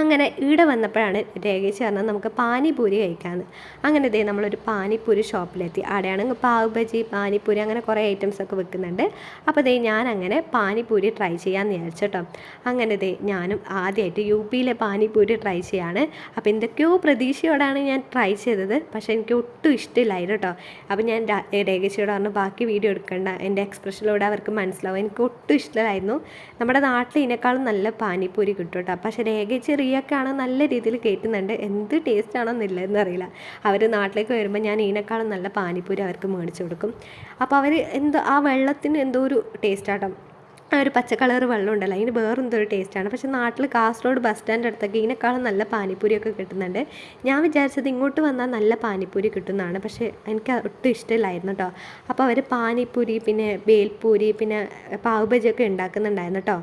അങ്ങനെ ഇവിടെ വന്നപ്പോഴാണ് രേഖേച്ചി പറഞ്ഞത് നമുക്ക് പാനിപൂരി കഴിക്കാമെന്ന്. അങ്ങനെ ഇതേ നമ്മളൊരു പാനിപ്പൂരി ഷോപ്പിലെത്തി. അവിടെയാണെങ്കിൽ പാവ് ബജി, പാനിപ്പൂരി അങ്ങനെ കുറേ ഐറ്റംസൊക്കെ വെക്കുന്നുണ്ട്. അപ്പോൾ ഇതേ ഞാൻ അങ്ങനെ പാനിപ്പൂരി ട്രൈ ചെയ്യാമെന്ന് വിചാരിച്ചു കേട്ടോ. അങ്ങനെ ഇതേ ഞാനും ആദ്യമായിട്ട് യു പിയിലെ പാനിപ്പൂരി ട്രൈ ചെയ്യാണ്. അപ്പോൾ എന്തൊക്കെയോ പ്രതീക്ഷയോടാണ് ഞാൻ ട്രൈ ചെയ്തത്. പക്ഷേ എനിക്ക് ഒട്ടും ഇഷ്ടമില്ലായിരുന്നു കേട്ടോ. അപ്പോൾ ഞാൻ രേഖേച്ചിയോട് പറഞ്ഞു ബാക്കി വീഡിയോ എടുക്കണ്ട, എൻ്റെ എക്സ്പ്രഷനിലൂടെ അവർക്ക് മനസ്സിലാവും. എനിക്ക് ഒട്ടും ഇഷ്ടമായിരുന്നു. നമ്മുടെ നാട്ടിൽ ഇതിനേക്കാളും നല്ല പാനിപ്പൂരി കിട്ടും കേട്ടോ. പക്ഷേ രേഖേച്ചി റിയൊക്കെയാണ് നല്ല രീതിയിൽ കേൾക്കുന്നുണ്ട്. എന്ത് ടേസ്റ്റ് ആണെന്നില്ല എന്നറിയില്ല. അവർ നാട്ടിലേക്ക് വരുമ്പോൾ ഞാൻ ഇതിനേക്കാളും നല്ല പാനിപ്പൂരി അവർക്ക് മേടിച്ചു കൊടുക്കും. അപ്പോൾ അവർ എന്തോ ആ വെള്ളത്തിന് എന്തോ ഒരു ടേസ്റ്റ് ആട്ടോ. ആ ഒരു പച്ച കളർ വെള്ളം ഉണ്ടല്ലോ, അതിന് വേറെന്തോ ഒരു ടേസ്റ്റാണ്. പക്ഷേ നാട്ടിൽ കാസർഗോഡ് ബസ് സ്റ്റാൻഡ് അടുത്തൊക്കെ ഇതിനേക്കാളും നല്ല പാനിപ്പൂരിയൊക്കെ കിട്ടുന്നുണ്ട്. ഞാൻ വിചാരിച്ചത് ഇങ്ങോട്ട് വന്നാൽ നല്ല പാനിപ്പൂരി കിട്ടുന്നതാണ്. പക്ഷേ എനിക്ക് ഒട്ടും ഇഷ്ടമില്ലായിരുന്നു കേട്ടോ. അപ്പോൾ അവർ പാനിപ്പൂരി, പിന്നെ ബേൽപൂരി, പിന്നെ പാവ് ബജിയൊക്കെ ഉണ്ടാക്കുന്നുണ്ടായിരുന്നു കേട്ടോ.